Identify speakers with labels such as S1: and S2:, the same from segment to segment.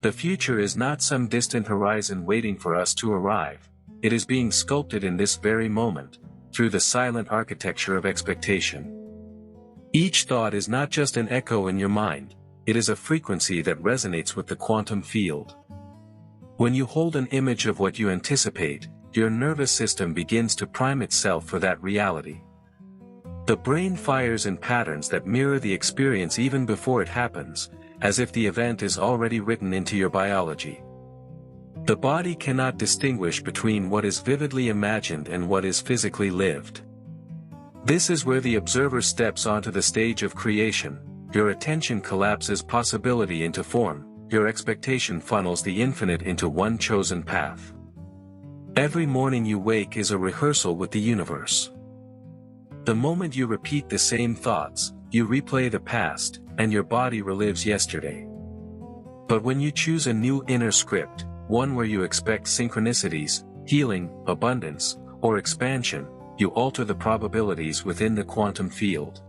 S1: The future is not some distant horizon waiting for us to arrive, it is being sculpted in this very moment, through the silent architecture of expectation. Each thought is not just an echo in your mind, it is a frequency that resonates with the quantum field. When you hold an image of what you anticipate, your nervous system begins to prime itself for that reality. The brain fires in patterns that mirror the experience even before it happens, as if the event is already written into your biology. The body cannot distinguish between what is vividly imagined and what is physically lived. This is where the observer steps onto the stage of creation. Your attention collapses possibility into form, your expectation funnels the infinite into one chosen path. Every morning you wake is a rehearsal with the universe. The moment you repeat the same thoughts, you replay the past, and your body relives yesterday. But when you choose a new inner script, one where you expect synchronicities, healing, abundance, or expansion, you alter the probabilities within the quantum field.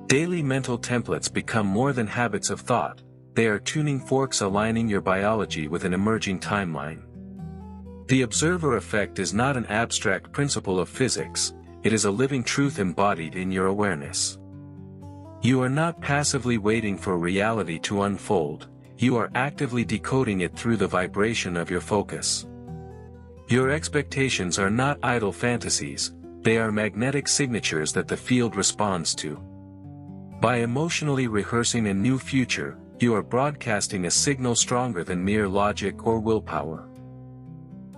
S1: Daily mental templates become more than habits of thought, they are tuning forks aligning your biology with an emerging timeline. The observer effect is not an abstract principle of physics, it is a living truth embodied in your awareness. You are not passively waiting for reality to unfold, you are actively decoding it through the vibration of your focus. Your expectations are not idle fantasies, they are magnetic signatures that the field responds to. By emotionally rehearsing a new future, you are broadcasting a signal stronger than mere logic or willpower.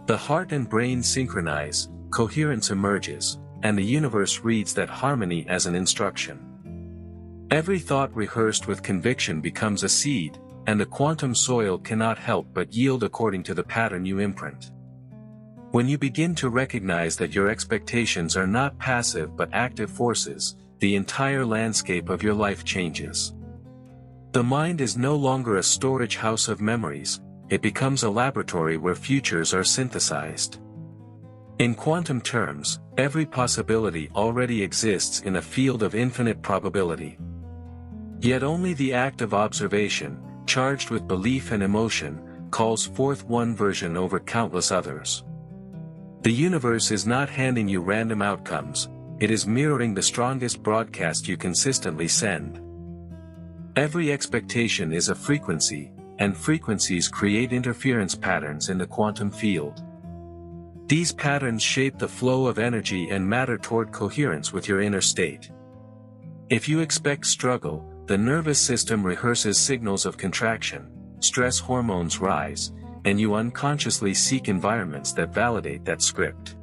S1: The heart and brain synchronize, coherence emerges, and the universe reads that harmony as an instruction. Every thought rehearsed with conviction becomes a seed, and the quantum soil cannot help but yield according to the pattern you imprint. When you begin to recognize that your expectations are not passive but active forces, the entire landscape of your life changes. The mind is no longer a storage house of memories, it becomes a laboratory where futures are synthesized. In quantum terms, every possibility already exists in a field of infinite probability. Yet only the act of observation, charged with belief and emotion, calls forth one version over countless others. The universe is not handing you random outcomes, it is mirroring the strongest broadcast you consistently send. Every expectation is a frequency, and frequencies create interference patterns in the quantum field. These patterns shape the flow of energy and matter toward coherence with your inner state. If you expect struggle, the nervous system rehearses signals of contraction, stress hormones rise, and you unconsciously seek environments that validate that script.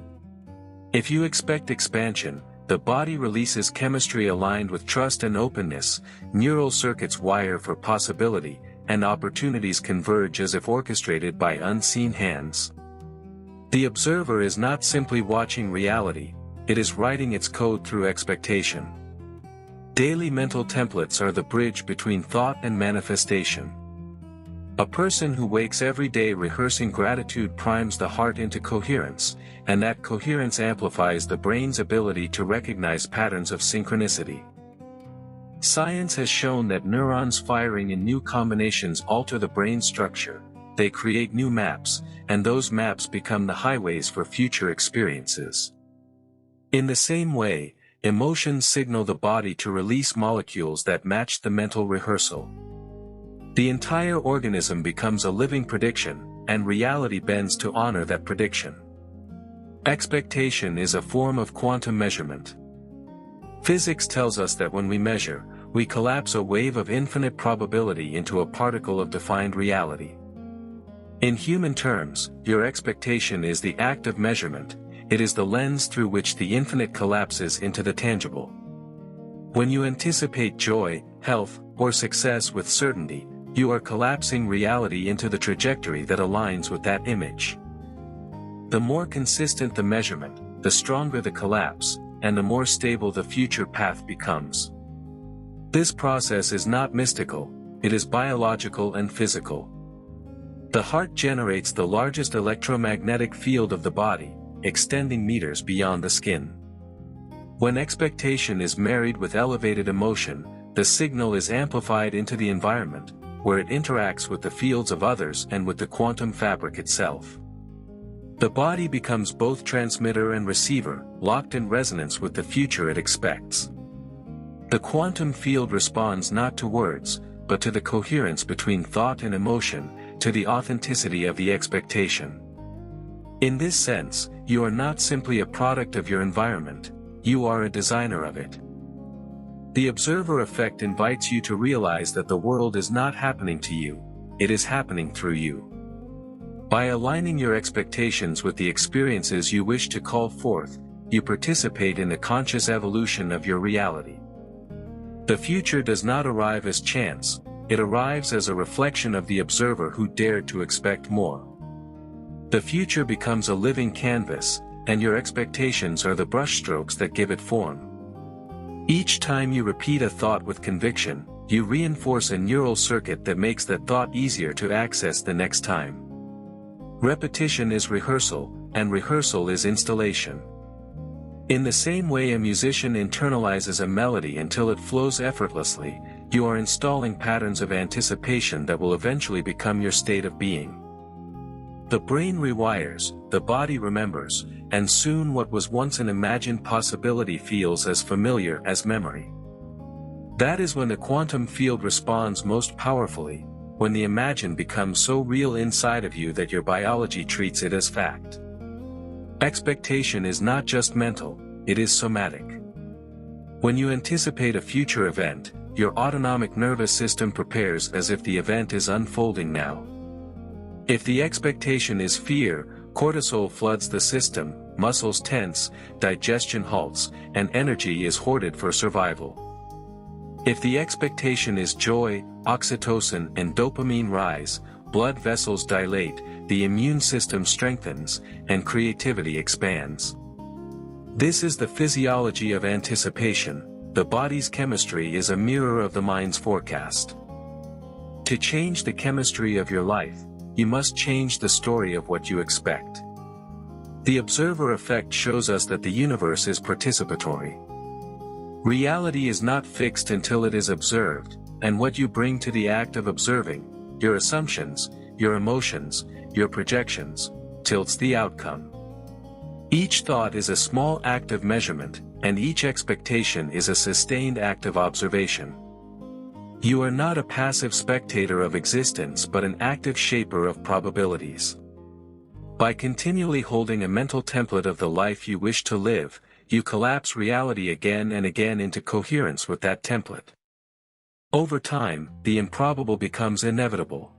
S1: If you expect expansion, the body releases chemistry aligned with trust and openness, neural circuits wire for possibility, and opportunities converge as if orchestrated by unseen hands. The observer is not simply watching reality, it is writing its code through expectation. Daily mental templates are the bridge between thought and manifestation. A person who wakes every day rehearsing gratitude primes the heart into coherence, and that coherence amplifies the brain's ability to recognize patterns of synchronicity. Science has shown that neurons firing in new combinations alter the brain structure, they create new maps, and those maps become the highways for future experiences. In the same way, emotions signal the body to release molecules that match the mental rehearsal. The entire organism becomes a living prediction, and reality bends to honor that prediction. Expectation is a form of quantum measurement. Physics tells us that when we measure, we collapse a wave of infinite probability into a particle of defined reality. In human terms, your expectation is the act of measurement, it is the lens through which the infinite collapses into the tangible. When you anticipate joy, health, or success with certainty, you are collapsing reality into the trajectory that aligns with that image. The more consistent the measurement, the stronger the collapse, and the more stable the future path becomes. This process is not mystical, it is biological and physical. The heart generates the largest electromagnetic field of the body, extending meters beyond the skin. When expectation is married with elevated emotion, the signal is amplified into the environment, where it interacts with the fields of others and with the quantum fabric itself. The body becomes both transmitter and receiver, locked in resonance with the future it expects. The quantum field responds not to words, but to the coherence between thought and emotion, to the authenticity of the expectation. In this sense, you are not simply a product of your environment, you are a designer of it. The observer effect invites you to realize that the world is not happening to you, it is happening through you. By aligning your expectations with the experiences you wish to call forth, you participate in the conscious evolution of your reality. The future does not arrive as chance, it arrives as a reflection of the observer who dared to expect more. The future becomes a living canvas, and your expectations are the brushstrokes that give it form. Each time you repeat a thought with conviction, you reinforce a neural circuit that makes that thought easier to access the next time. Repetition is rehearsal, and rehearsal is installation. In the same way a musician internalizes a melody until it flows effortlessly, you are installing patterns of anticipation that will eventually become your state of being. The brain rewires, the body remembers, and soon what was once an imagined possibility feels as familiar as memory. That is when the quantum field responds most powerfully, when the imagined becomes so real inside of you that your biology treats it as fact. Expectation is not just mental, it is somatic. When you anticipate a future event, your autonomic nervous system prepares as if the event is unfolding now. If the expectation is fear, cortisol floods the system, muscles tense, digestion halts, and energy is hoarded for survival. If the expectation is joy, oxytocin and dopamine rise, blood vessels dilate, the immune system strengthens, and creativity expands. This is the physiology of anticipation. The body's chemistry is a mirror of the mind's forecast. To change the chemistry of your life, you must change the story of what you expect. The observer effect shows us that the universe is participatory. Reality is not fixed until it is observed, and what you bring to the act of observing, your assumptions, your emotions, your projections, tilts the outcome. Each thought is a small act of measurement, and each expectation is a sustained act of observation. You are not a passive spectator of existence but an active shaper of probabilities. By continually holding a mental template of the life you wish to live, you collapse reality again and again into coherence with that template. Over time, the improbable becomes inevitable.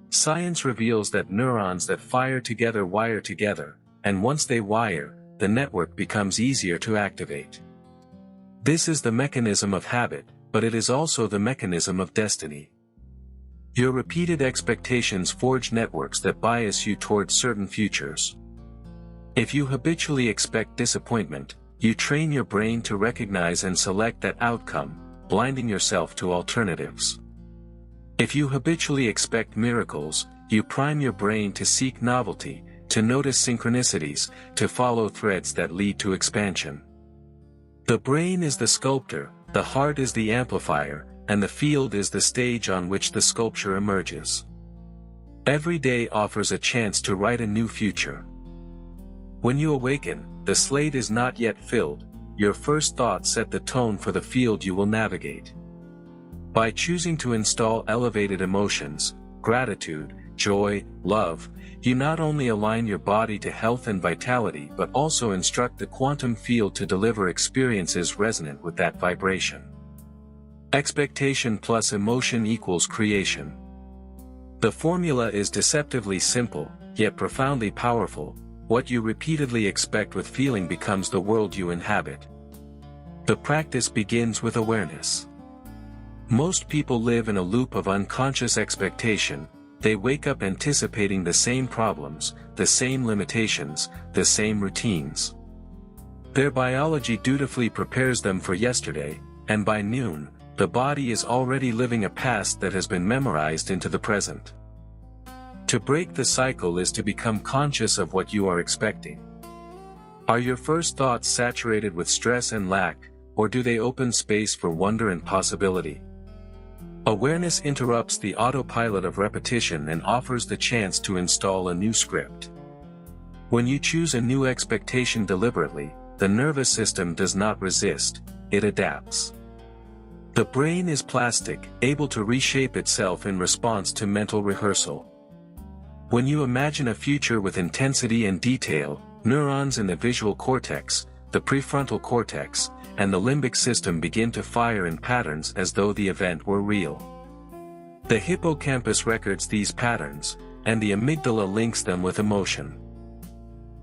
S1: Science reveals that neurons that fire together wire together, and once they wire, the network becomes easier to activate. This is the mechanism of habit, but it is also the mechanism of destiny. Your repeated expectations forge networks that bias you towards certain futures. If you habitually expect disappointment, you train your brain to recognize and select that outcome, blinding yourself to alternatives. If you habitually expect miracles, you prime your brain to seek novelty, to notice synchronicities, to follow threads that lead to expansion. The brain is the sculptor, the heart is the amplifier, and the field is the stage on which the sculpture emerges. Every day offers a chance to write a new future. When you awaken, the slate is not yet filled, your first thoughts set the tone for the field you will navigate. By choosing to install elevated emotions, gratitude, joy, love, you not only align your body to health and vitality but also instruct the quantum field to deliver experiences resonant with that vibration. Expectation plus emotion equals creation. The formula is deceptively simple, yet profoundly powerful. What you repeatedly expect with feeling becomes the world you inhabit. The practice begins with awareness. Most people live in a loop of unconscious expectation. They wake up anticipating the same problems, the same limitations, the same routines. Their biology dutifully prepares them for yesterday, and by noon, the body is already living a past that has been memorized into the present. To break the cycle is to become conscious of what you are expecting. Are your first thoughts saturated with stress and lack, or do they open space for wonder and possibility? Awareness interrupts the autopilot of repetition and offers the chance to install a new script. When you choose a new expectation deliberately, the nervous system does not resist, it adapts. The brain is plastic, able to reshape itself in response to mental rehearsal. When you imagine a future with intensity and detail, neurons in the visual cortex, the prefrontal cortex, and the limbic system begin to fire in patterns as though the event were real. The hippocampus records these patterns, and the amygdala links them with emotion.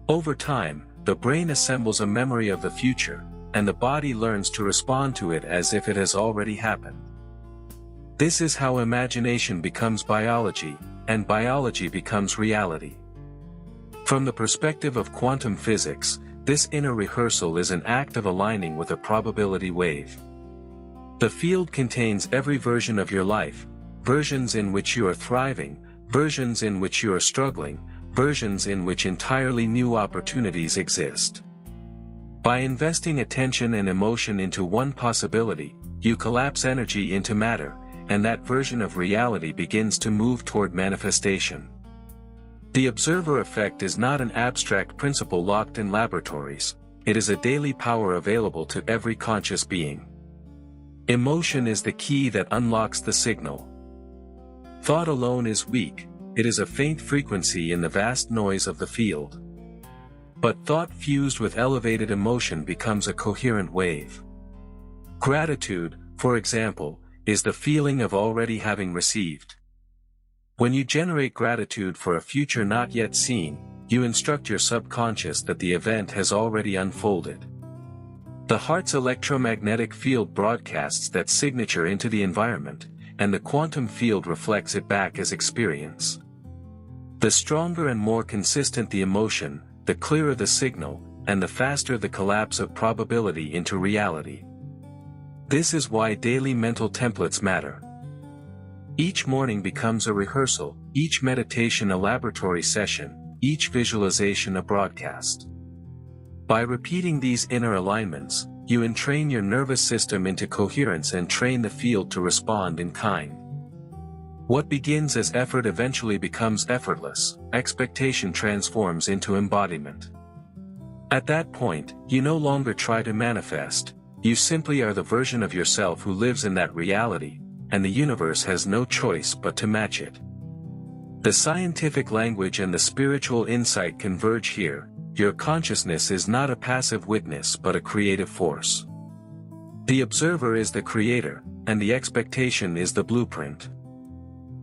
S1: Over time, the brain assembles a memory of the future, and the body learns to respond to it as if it has already happened. This is how imagination becomes biology, and biology becomes reality. From the perspective of quantum physics, this inner rehearsal is an act of aligning with a probability wave. The field contains every version of your life, versions in which you are thriving, versions in which you are struggling, versions in which entirely new opportunities exist. By investing attention and emotion into one possibility, you collapse energy into matter, and that version of reality begins to move toward manifestation. The observer effect is not an abstract principle locked in laboratories, it is a daily power available to every conscious being. Emotion is the key that unlocks the signal. Thought alone is weak, it is a faint frequency in the vast noise of the field. But thought fused with elevated emotion becomes a coherent wave. Gratitude, for example, is the feeling of already having received. When you generate gratitude for a future not yet seen, you instruct your subconscious that the event has already unfolded. The heart's electromagnetic field broadcasts that signature into the environment, and the quantum field reflects it back as experience. The stronger and more consistent the emotion, the clearer the signal, and the faster the collapse of probability into reality. This is why daily mental templates matter. Each morning becomes a rehearsal, each meditation a laboratory session, each visualization a broadcast. By repeating these inner alignments, you entrain your nervous system into coherence and train the field to respond in kind. What begins as effort eventually becomes effortless, expectation transforms into embodiment. At that point, you no longer try to manifest, you simply are the version of yourself who lives in that reality, and the universe has no choice but to match it. The scientific language and the spiritual insight converge here. Your consciousness is not a passive witness but a creative force. The observer is the creator, and the expectation is the blueprint.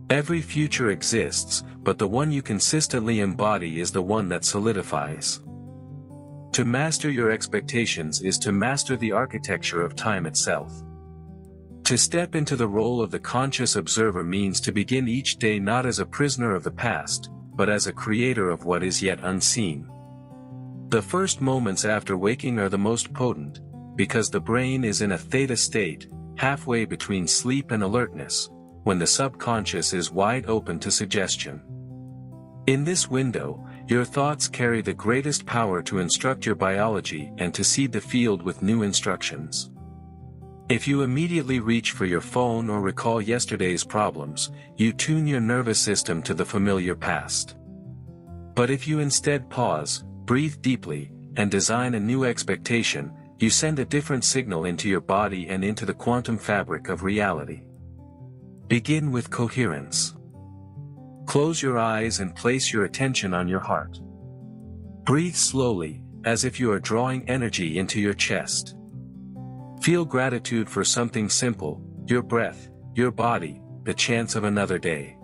S1: Every future exists, but the one you consistently embody is the one that solidifies. To master your expectations is to master the architecture of time itself. To step into the role of the conscious observer means to begin each day not as a prisoner of the past, but as a creator of what is yet unseen. The first moments after waking are the most potent, because the brain is in a theta state, halfway between sleep and alertness, when the subconscious is wide open to suggestion. In this window, your thoughts carry the greatest power to instruct your biology and to seed the field with new instructions. If you immediately reach for your phone or recall yesterday's problems, you tune your nervous system to the familiar past. But if you instead pause, breathe deeply, and design a new expectation, you send a different signal into your body and into the quantum fabric of reality. Begin with coherence. Close your eyes and place your attention on your heart. Breathe slowly, as if you are drawing energy into your chest. Feel gratitude for something simple, your breath, your body, the chance of another day.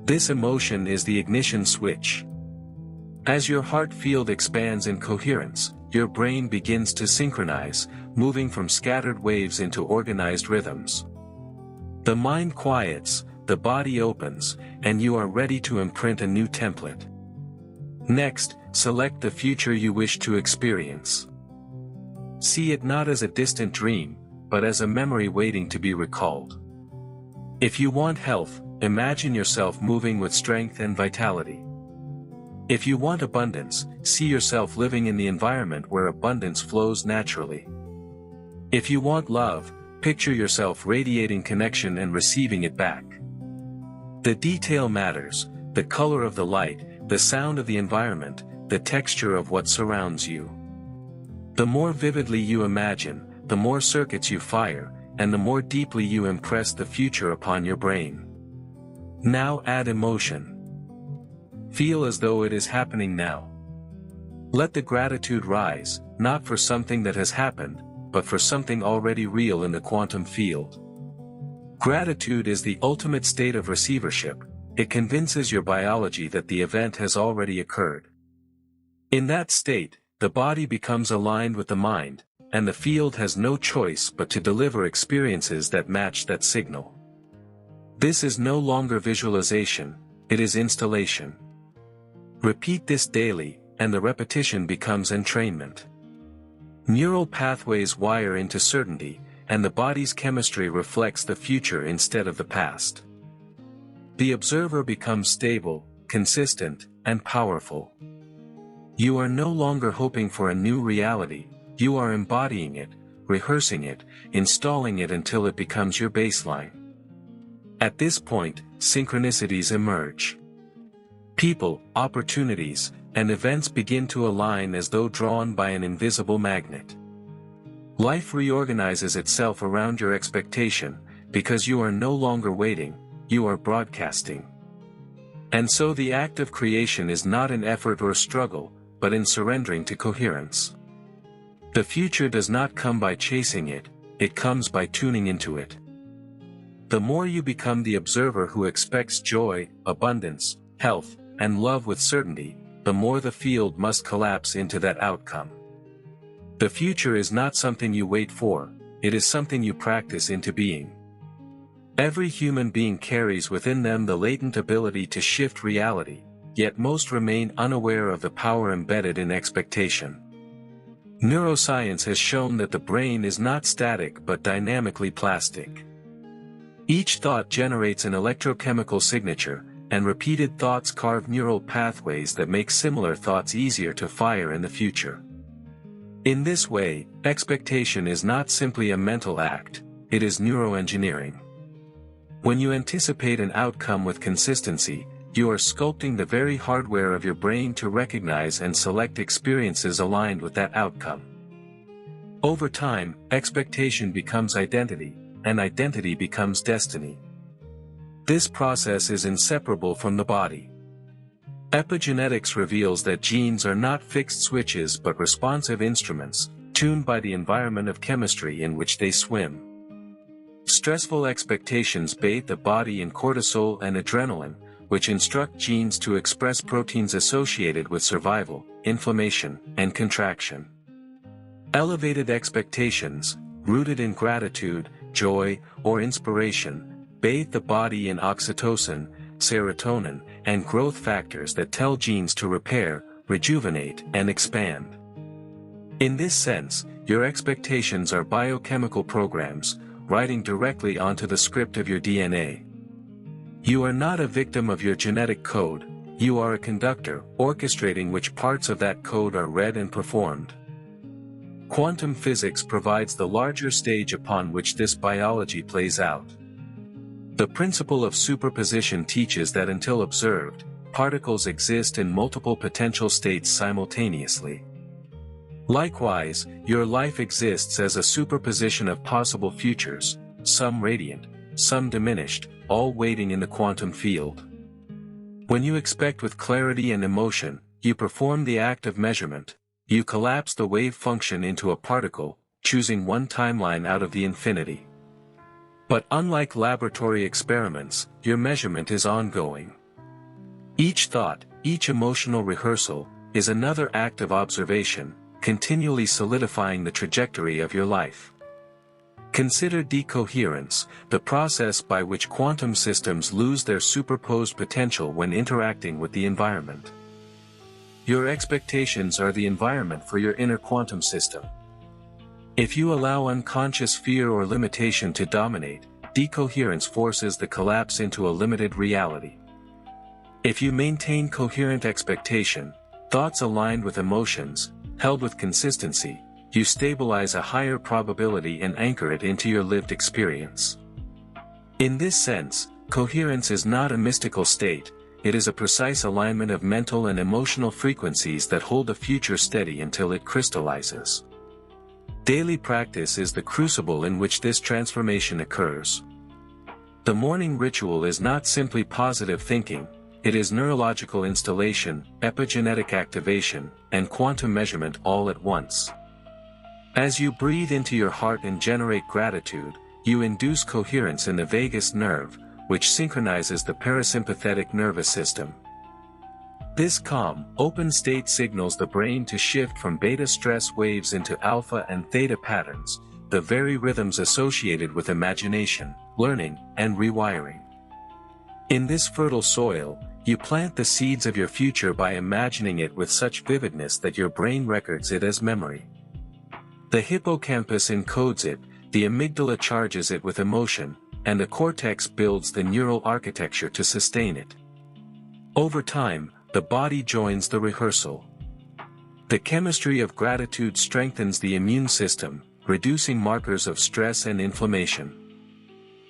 S1: This emotion is the ignition switch. As your heart field expands in coherence, your brain begins to synchronize, moving from scattered waves into organized rhythms. The mind quiets, the body opens, and you are ready to imprint a new template. Next, select the future you wish to experience. See it not as a distant dream, but as a memory waiting to be recalled. If you want health, imagine yourself moving with strength and vitality. If you want abundance, see yourself living in the environment where abundance flows naturally. If you want love, picture yourself radiating connection and receiving it back. The detail matters, the color of the light, the sound of the environment, the texture of what surrounds you. The more vividly you imagine, the more circuits you fire, and the more deeply you impress the future upon your brain. Now add emotion. Feel as though it is happening now. Let the gratitude rise, not for something that has happened, but for something already real in the quantum field. Gratitude is the ultimate state of receivership. It convinces your biology that the event has already occurred. In that state, the body becomes aligned with the mind, and the field has no choice but to deliver experiences that match that signal. This is no longer visualization, it is installation. Repeat this daily, and the repetition becomes entrainment. Neural pathways wire into certainty, and the body's chemistry reflects the future instead of the past. The observer becomes stable, consistent, and powerful. You are no longer hoping for a new reality, you are embodying it, rehearsing it, installing it until it becomes your baseline. At this point, synchronicities emerge. People, opportunities, and events begin to align as though drawn by an invisible magnet. Life reorganizes itself around your expectation, because you are no longer waiting, you are broadcasting. And so the act of creation is not an effort or struggle, but in surrendering to coherence. The future does not come by chasing it, it comes by tuning into it. The more you become the observer who expects joy, abundance, health, and love with certainty, the more the field must collapse into that outcome. The future is not something you wait for, it is something you practice into being. Every human being carries within them the latent ability to shift reality, yet most remain unaware of the power embedded in expectation. Neuroscience has shown that the brain is not static but dynamically plastic. Each thought generates an electrochemical signature, and repeated thoughts carve neural pathways that make similar thoughts easier to fire in the future. In this way, expectation is not simply a mental act, it is neuroengineering. When you anticipate an outcome with consistency, you are sculpting the very hardware of your brain to recognize and select experiences aligned with that outcome. Over time, expectation becomes identity, and identity becomes destiny. This process is inseparable from the body. Epigenetics reveals that genes are not fixed switches but responsive instruments, tuned by the environment of chemistry in which they swim. Stressful expectations bathe the body in cortisol and adrenaline, which instruct genes to express proteins associated with survival, inflammation, and contraction. Elevated expectations, rooted in gratitude, joy, or inspiration, bathe the body in oxytocin, serotonin, and growth factors that tell genes to repair, rejuvenate, and expand. In this sense, your expectations are biochemical programs, writing directly onto the script of your DNA. You are not a victim of your genetic code, you are a conductor, orchestrating which parts of that code are read and performed. Quantum physics provides the larger stage upon which this biology plays out. The principle of superposition teaches that until observed, particles exist in multiple potential states simultaneously. Likewise, your life exists as a superposition of possible futures, some radiant, some diminished, all waiting in the quantum field. When you expect with clarity and emotion, you perform the act of measurement, you collapse the wave function into a particle, choosing one timeline out of the infinity. But unlike laboratory experiments, your measurement is ongoing. Each thought, each emotional rehearsal, is another act of observation, continually solidifying the trajectory of your life. Consider decoherence, the process by which quantum systems lose their superposed potential when interacting with the environment. Your expectations are the environment for your inner quantum system. If you allow unconscious fear or limitation to dominate, decoherence forces the collapse into a limited reality. If you maintain coherent expectation, thoughts aligned with emotions, held with consistency, you stabilize a higher probability and anchor it into your lived experience. In this sense, coherence is not a mystical state, it is a precise alignment of mental and emotional frequencies that hold the future steady until it crystallizes. Daily practice is the crucible in which this transformation occurs. The morning ritual is not simply positive thinking, it is neurological installation, epigenetic activation, and quantum measurement all at once. As you breathe into your heart and generate gratitude, you induce coherence in the vagus nerve, which synchronizes the parasympathetic nervous system. This calm, open state signals the brain to shift from beta stress waves into alpha and theta patterns, the very rhythms associated with imagination, learning, and rewiring. In this fertile soil, you plant the seeds of your future by imagining it with such vividness that your brain records it as memory. The hippocampus encodes it, the amygdala charges it with emotion, and the cortex builds the neural architecture to sustain it. Over time, the body joins the rehearsal. The chemistry of gratitude strengthens the immune system, reducing markers of stress and inflammation.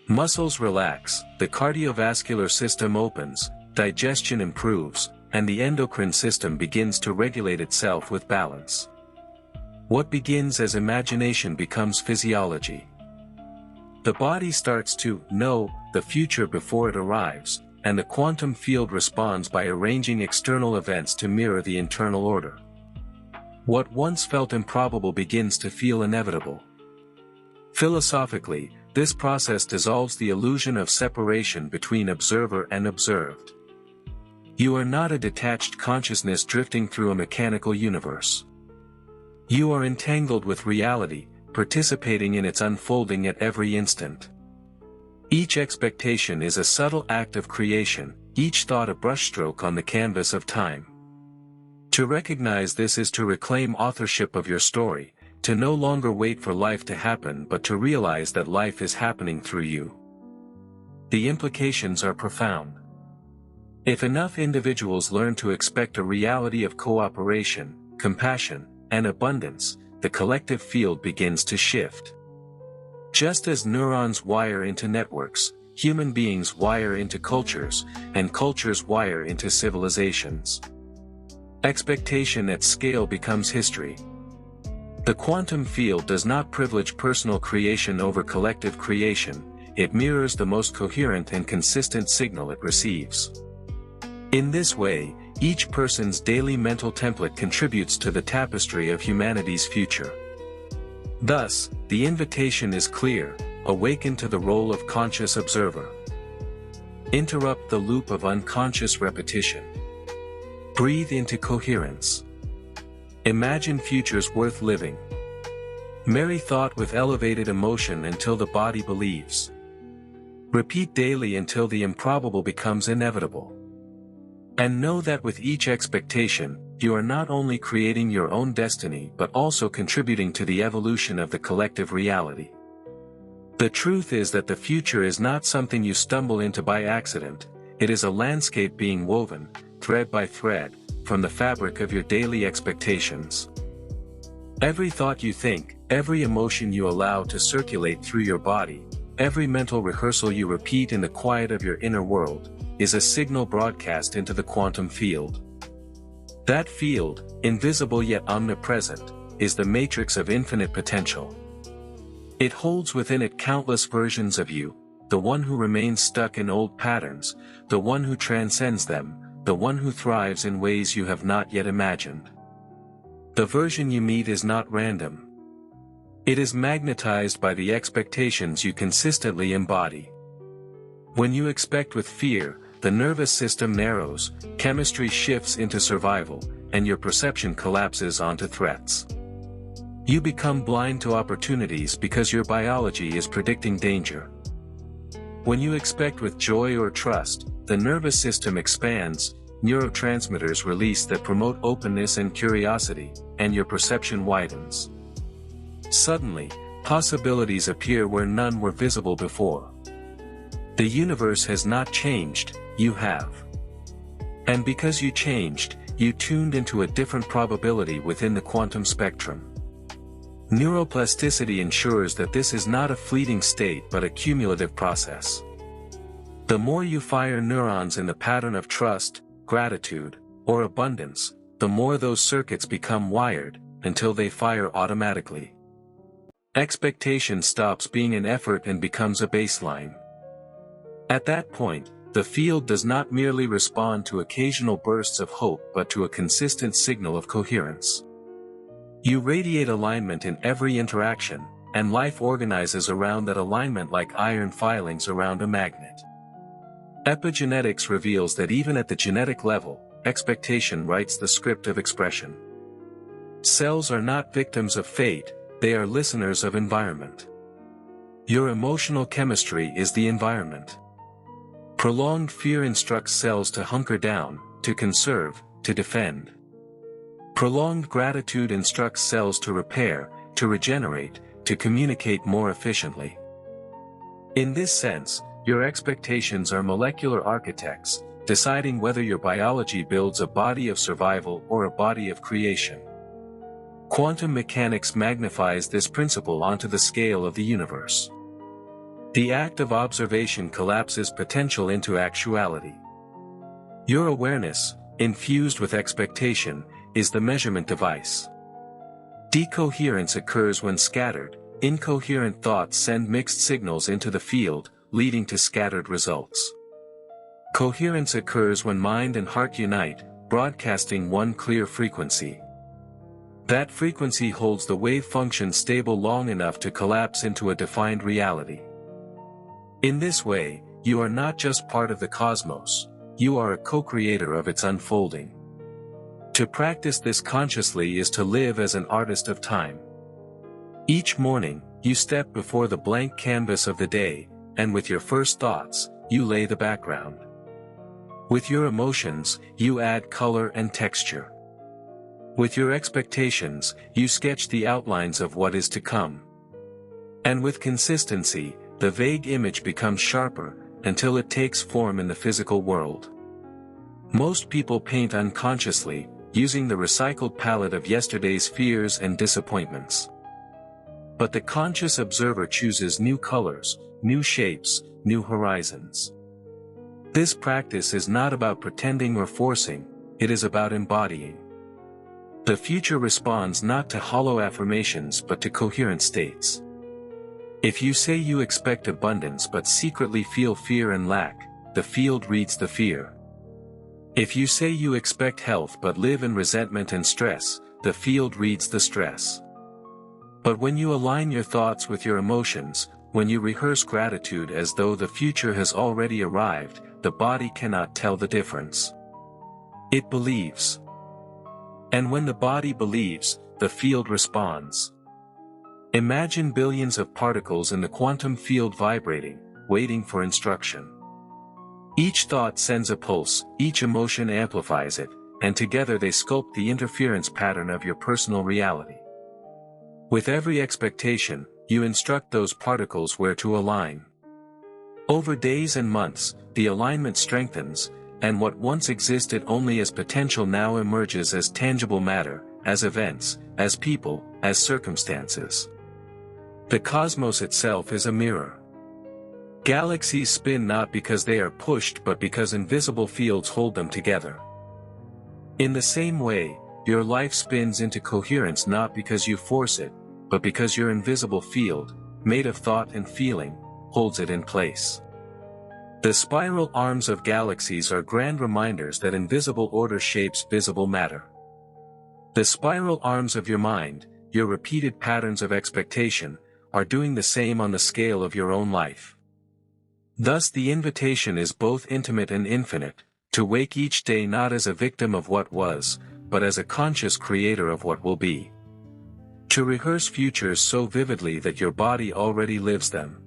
S1: Muscles relax, the cardiovascular system opens, digestion improves, and the endocrine system begins to regulate itself with balance. What begins as imagination becomes physiology. The body starts to know the future before it arrives, and the quantum field responds by arranging external events to mirror the internal order. What once felt improbable begins to feel inevitable. Philosophically, this process dissolves the illusion of separation between observer and observed. You are not a detached consciousness drifting through a mechanical universe. You are entangled with reality, participating in its unfolding at every instant. Each expectation is a subtle act of creation, each thought a brushstroke on the canvas of time. To recognize this is to reclaim authorship of your story, to no longer wait for life to happen but to realize that life is happening through you. The implications are profound. If enough individuals learn to expect a reality of cooperation, compassion, and abundance, the collective field begins to shift. Just as neurons wire into networks, human beings wire into cultures, and cultures wire into civilizations. Expectation at scale becomes history. The quantum field does not privilege personal creation over collective creation, it mirrors the most coherent and consistent signal it receives. In this way, each person's daily mental template contributes to the tapestry of humanity's future. Thus, the invitation is clear: awaken to the role of conscious observer. Interrupt the loop of unconscious repetition. Breathe into coherence. Imagine futures worth living. Marry thought with elevated emotion until the body believes. Repeat daily until the improbable becomes inevitable. And know that with each expectation, you are not only creating your own destiny but also contributing to the evolution of the collective reality. The truth is that the future is not something you stumble into by accident, it is a landscape being woven, thread by thread, from the fabric of your daily expectations. Every thought you think, every emotion you allow to circulate through your body, every mental rehearsal you repeat in the quiet of your inner world, is a signal broadcast into the quantum field. That field, invisible yet omnipresent, is the matrix of infinite potential. It holds within it countless versions of you, the one who remains stuck in old patterns, the one who transcends them, the one who thrives in ways you have not yet imagined. The version you meet is not random. It is magnetized by the expectations you consistently embody. When you expect with fear, the nervous system narrows, chemistry shifts into survival, and your perception collapses onto threats. You become blind to opportunities because your biology is predicting danger. When you expect with joy or trust, the nervous system expands, neurotransmitters release that promote openness and curiosity, and your perception widens. Suddenly, possibilities appear where none were visible before. The universe has not changed, you have. And because you changed, you tuned into a different probability within the quantum spectrum. Neuroplasticity ensures that this is not a fleeting state but a cumulative process. The more you fire neurons in the pattern of trust, gratitude, or abundance, the more those circuits become wired, until they fire automatically. Expectation stops being an effort and becomes a baseline. At that point, the field does not merely respond to occasional bursts of hope but to a consistent signal of coherence. You radiate alignment in every interaction, and life organizes around that alignment like iron filings around a magnet. Epigenetics reveals that even at the genetic level, expectation writes the script of expression. Cells are not victims of fate, they are listeners of environment. Your emotional chemistry is the environment. Prolonged fear instructs cells to hunker down, to conserve, to defend. Prolonged gratitude instructs cells to repair, to regenerate, to communicate more efficiently. In this sense, your expectations are molecular architects, deciding whether your biology builds a body of survival or a body of creation. Quantum mechanics magnifies this principle onto the scale of the universe. The act of observation collapses potential into actuality. Your awareness, infused with expectation, is the measurement device. Decoherence occurs when scattered, incoherent thoughts send mixed signals into the field, leading to scattered results. Coherence occurs when mind and heart unite, broadcasting one clear frequency. That frequency holds the wave function stable long enough to collapse into a defined reality. In this way, you are not just part of the cosmos, you are a co-creator of its unfolding. To practice this consciously is to live as an artist of time. Each morning, you step before the blank canvas of the day, and with your first thoughts, you lay the background. With your emotions, you add color and texture. With your expectations, you sketch the outlines of what is to come. And with consistency, the vague image becomes sharper, until it takes form in the physical world. Most people paint unconsciously, using the recycled palette of yesterday's fears and disappointments. But the conscious observer chooses new colors, new shapes, new horizons. This practice is not about pretending or forcing, it is about embodying. The future responds not to hollow affirmations but to coherent states. If you say you expect abundance but secretly feel fear and lack, the field reads the fear. If you say you expect health but live in resentment and stress, the field reads the stress. But when you align your thoughts with your emotions, when you rehearse gratitude as though the future has already arrived, the body cannot tell the difference. It believes. And when the body believes, the field responds. Imagine billions of particles in the quantum field vibrating, waiting for instruction. Each thought sends a pulse, each emotion amplifies it, and together they sculpt the interference pattern of your personal reality. With every expectation, you instruct those particles where to align. Over days and months, the alignment strengthens, and what once existed only as potential now emerges as tangible matter, as events, as people, as circumstances. The cosmos itself is a mirror. Galaxies spin not because they are pushed but because invisible fields hold them together. In the same way, your life spins into coherence not because you force it, but because your invisible field, made of thought and feeling, holds it in place. The spiral arms of galaxies are grand reminders that invisible order shapes visible matter. The spiral arms of your mind, your repeated patterns of expectation, are doing the same on the scale of your own life. Thus the invitation is both intimate and infinite, to wake each day not as a victim of what was, but as a conscious creator of what will be. To rehearse futures so vividly that your body already lives them.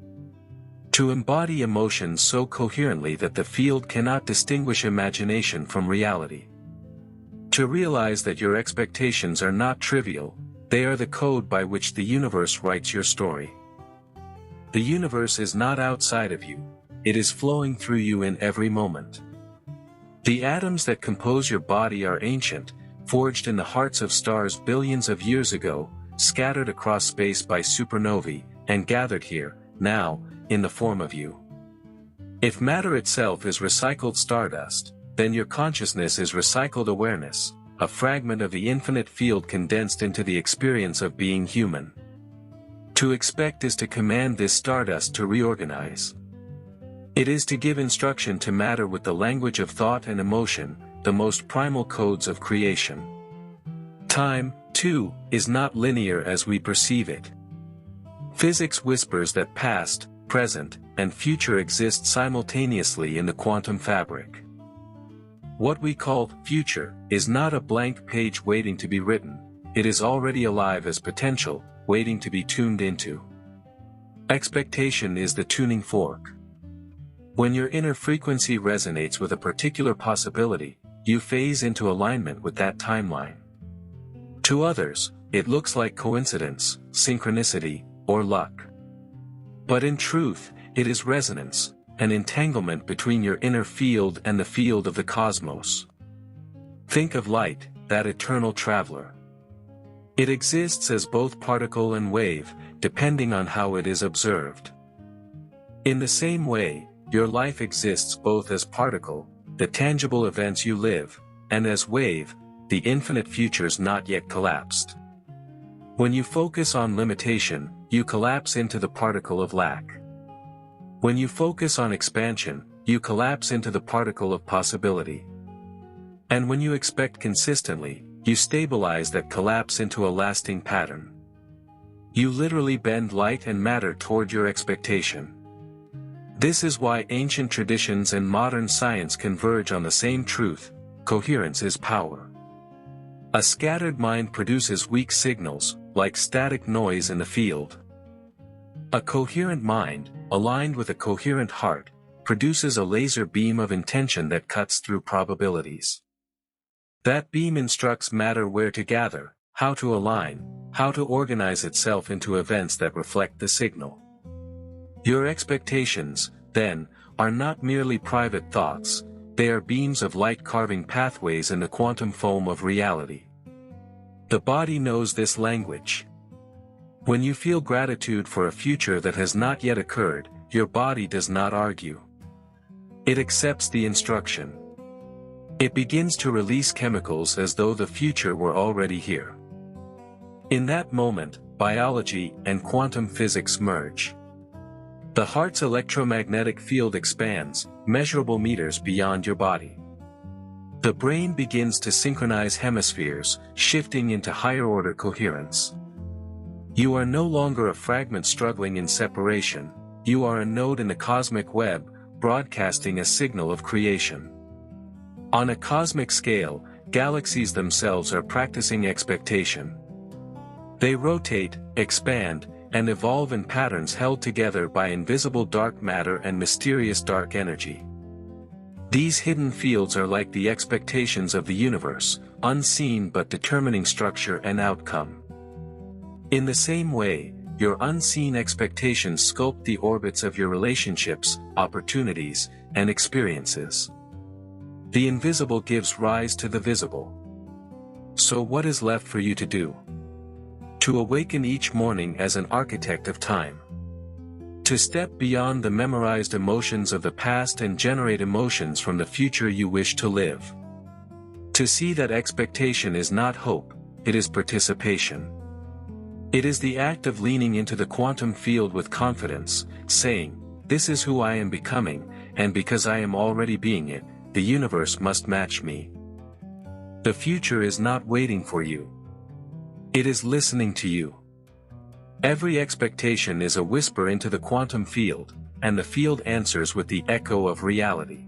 S1: To embody emotions so coherently that the field cannot distinguish imagination from reality. To realize that your expectations are not trivial, they are the code by which the universe writes your story. The universe is not outside of you, it is flowing through you in every moment. The atoms that compose your body are ancient, forged in the hearts of stars billions of years ago, scattered across space by supernovae, and gathered here, now, in the form of you. If matter itself is recycled stardust, then your consciousness is recycled awareness, a fragment of the infinite field condensed into the experience of being human. To expect is to command this stardust to reorganize. It is to give instruction to matter with the language of thought and emotion, the most primal codes of creation. Time, too, is not linear as we perceive it. Physics whispers that past, present, and future exist simultaneously in the quantum fabric. What we call future is not a blank page waiting to be written, it is already alive as potential, waiting to be tuned into. Expectation is the tuning fork. When your inner frequency resonates with a particular possibility, you phase into alignment with that timeline. To others, it looks like coincidence, synchronicity, or luck. But in truth, it is resonance, an entanglement between your inner field and the field of the cosmos. Think of light, that eternal traveler. It exists as both particle and wave, depending on how it is observed. In the same way, your life exists both as particle, the tangible events you live, and as wave, the infinite futures not yet collapsed. When you focus on limitation, you collapse into the particle of lack. When you focus on expansion, you collapse into the particle of possibility. And when you expect consistently, you stabilize that collapse into a lasting pattern. You literally bend light and matter toward your expectation. This is why ancient traditions and modern science converge on the same truth: coherence is power. A scattered mind produces weak signals, like static noise in the field. A coherent mind, aligned with a coherent heart, produces a laser beam of intention that cuts through probabilities. That beam instructs matter where to gather, how to align, how to organize itself into events that reflect the signal. Your expectations, then, are not merely private thoughts, they are beams of light carving pathways in the quantum foam of reality. The body knows this language. When you feel gratitude for a future that has not yet occurred, your body does not argue. It accepts the instruction. It begins to release chemicals as though the future were already here. In that moment, biology and quantum physics merge. The heart's electromagnetic field expands, measurable meters beyond your body. The brain begins to synchronize hemispheres, shifting into higher-order coherence. You are no longer a fragment struggling in separation, you are a node in the cosmic web, broadcasting a signal of creation. On a cosmic scale, galaxies themselves are practicing expectation. They rotate, expand, and evolve in patterns held together by invisible dark matter and mysterious dark energy. These hidden fields are like the expectations of the universe, unseen but determining structure and outcome. In the same way, your unseen expectations sculpt the orbits of your relationships, opportunities, and experiences. The invisible gives rise to the visible. So what is left for you to do? To awaken each morning as an architect of time. To step beyond the memorized emotions of the past and generate emotions from the future you wish to live. To see that expectation is not hope, it is participation. It is the act of leaning into the quantum field with confidence, saying, "This is who I am becoming, and because I am already being it, the universe must match me." The future is not waiting for you. It is listening to you. Every expectation is a whisper into the quantum field, and the field answers with the echo of reality.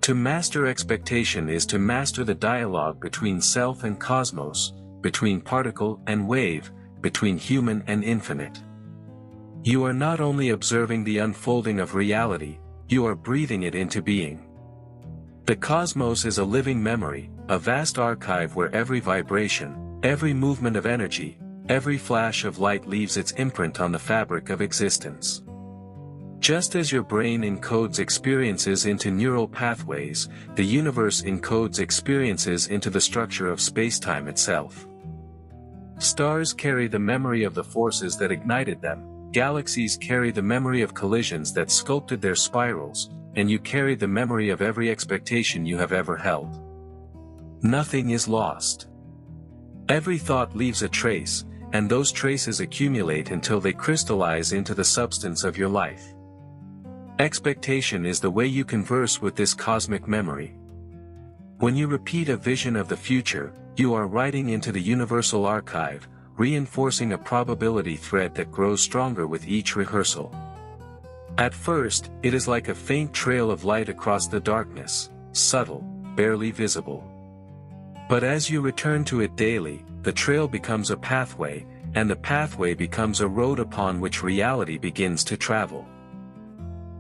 S1: To master expectation is to master the dialogue between self and cosmos, between particle and wave, between human and infinite. You are not only observing the unfolding of reality, you are breathing it into being. The cosmos is a living memory, a vast archive where every vibration, every movement of energy, every flash of light leaves its imprint on the fabric of existence. Just as your brain encodes experiences into neural pathways, the universe encodes experiences into the structure of spacetime itself. Stars carry the memory of the forces that ignited them, galaxies carry the memory of collisions that sculpted their spirals, and you carry the memory of every expectation you have ever held. Nothing is lost. Every thought leaves a trace, and those traces accumulate until they crystallize into the substance of your life. Expectation is the way you converse with this cosmic memory. When you repeat a vision of the future, you are writing into the universal archive, reinforcing a probability thread that grows stronger with each rehearsal. At first, it is like a faint trail of light across the darkness, subtle, barely visible. But as you return to it daily, the trail becomes a pathway, and the pathway becomes a road upon which reality begins to travel.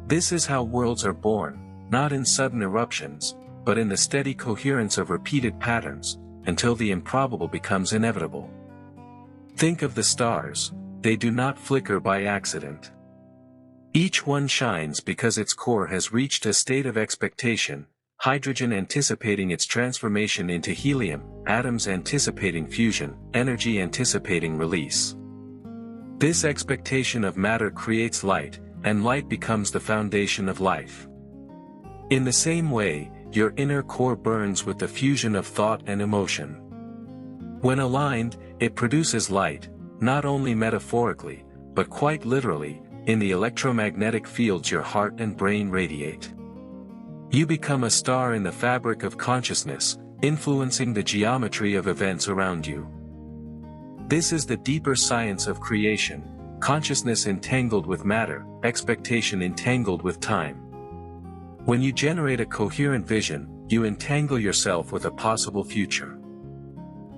S1: This is how worlds are born, not in sudden eruptions, but in the steady coherence of repeated patterns, until the improbable becomes inevitable. Think of the stars, they do not flicker by accident. Each one shines because its core has reached a state of expectation, hydrogen anticipating its transformation into helium, atoms anticipating fusion, energy anticipating release. This expectation of matter creates light, and light becomes the foundation of life. In the same way, your inner core burns with the fusion of thought and emotion. When aligned, it produces light, not only metaphorically, but quite literally, in the electromagnetic fields your heart and brain radiate. You become a star in the fabric of consciousness, influencing the geometry of events around you. This is the deeper science of creation, consciousness entangled with matter, expectation entangled with time. When you generate a coherent vision, you entangle yourself with a possible future.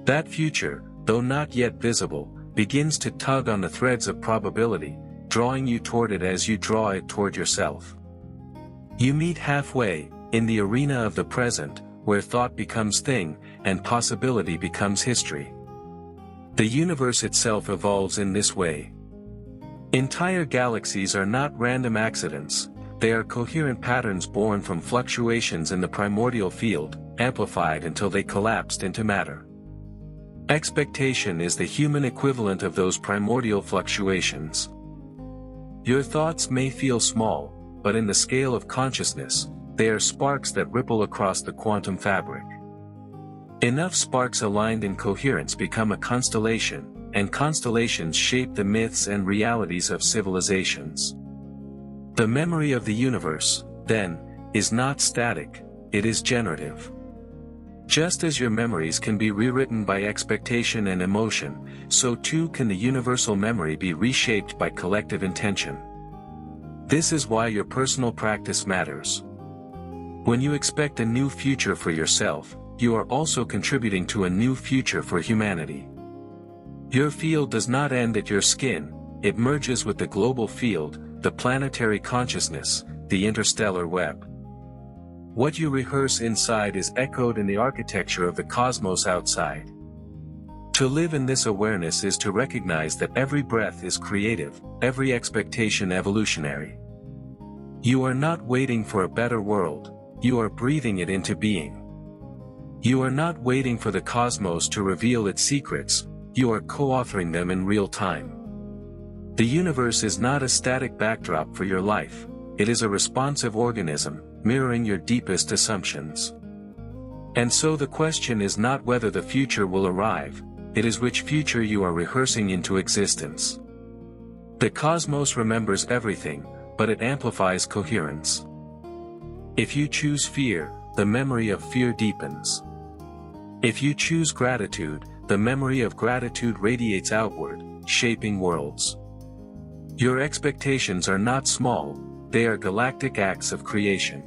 S1: That future, though not yet visible, begins to tug on the threads of probability, drawing you toward it as you draw it toward yourself. You meet halfway, in the arena of the present, where thought becomes thing, and possibility becomes history. The universe itself evolves in this way. Entire galaxies are not random accidents, they are coherent patterns born from fluctuations in the primordial field, amplified until they collapsed into matter. Expectation is the human equivalent of those primordial fluctuations. Your thoughts may feel small, but in the scale of consciousness, they are sparks that ripple across the quantum fabric. Enough sparks aligned in coherence become a constellation, and constellations shape the myths and realities of civilizations. The memory of the universe, then, is not static, it is generative. Just as your memories can be rewritten by expectation and emotion, so too can the universal memory be reshaped by collective intention. This is why your personal practice matters. When you expect a new future for yourself, you are also contributing to a new future for humanity. Your field does not end at your skin, it merges with the global field, the planetary consciousness, the interstellar web. What you rehearse inside is echoed in the architecture of the cosmos outside. To live in this awareness is to recognize that every breath is creative, every expectation evolutionary. You are not waiting for a better world, you are breathing it into being. You are not waiting for the cosmos to reveal its secrets, you are co-authoring them in real time. The universe is not a static backdrop for your life, it is a responsive organism, mirroring your deepest assumptions. And so the question is not whether the future will arrive, it is which future you are rehearsing into existence. The cosmos remembers everything, but it amplifies coherence. If you choose fear, the memory of fear deepens. If you choose gratitude, the memory of gratitude radiates outward, shaping worlds. Your expectations are not small, they are galactic acts of creation.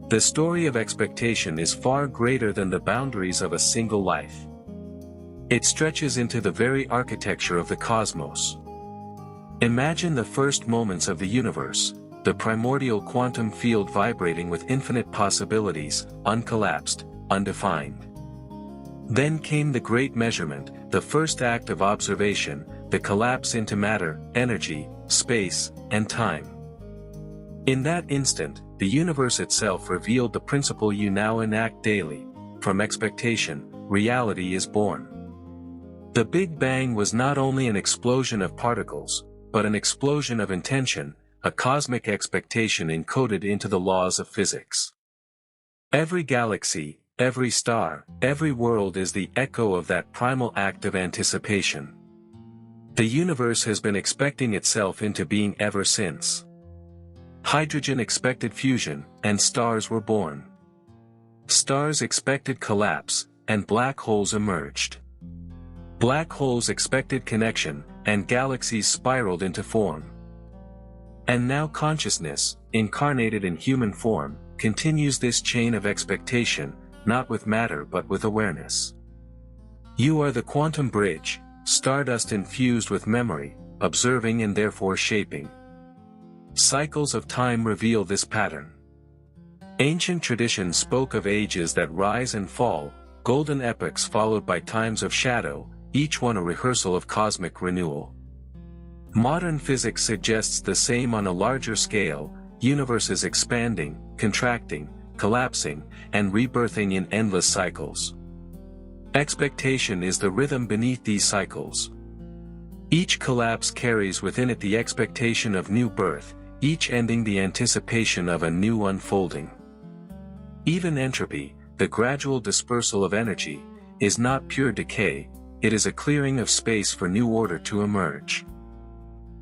S1: The story of expectation is far greater than the boundaries of a single life. It stretches into the very architecture of the cosmos. Imagine the first moments of the universe, the primordial quantum field vibrating with infinite possibilities, uncollapsed, undefined. Then came the great measurement, the first act of observation, the collapse into matter, energy, space, and time. In that instant, the universe itself revealed the principle you now enact daily. From expectation, reality is born. The Big Bang was not only an explosion of particles, but an explosion of intention, a cosmic expectation encoded into the laws of physics. Every galaxy, every star, every world is the echo of that primal act of anticipation. The universe has been expecting itself into being ever since. Hydrogen expected fusion, and stars were born. Stars expected collapse, and black holes emerged. Black holes expected connection, and galaxies spiraled into form. And now consciousness, incarnated in human form, continues this chain of expectation, not with matter but with awareness. You are the quantum bridge, stardust infused with memory, observing and therefore shaping. Cycles of time reveal this pattern. Ancient traditions spoke of ages that rise and fall, golden epochs followed by times of shadow, each one a rehearsal of cosmic renewal. Modern physics suggests the same on a larger scale, universes expanding, contracting, collapsing, and rebirthing in endless cycles. Expectation is the rhythm beneath these cycles. Each collapse carries within it the expectation of new birth, each ending the anticipation of a new unfolding. Even entropy, the gradual dispersal of energy, is not pure decay, it is a clearing of space for new order to emerge.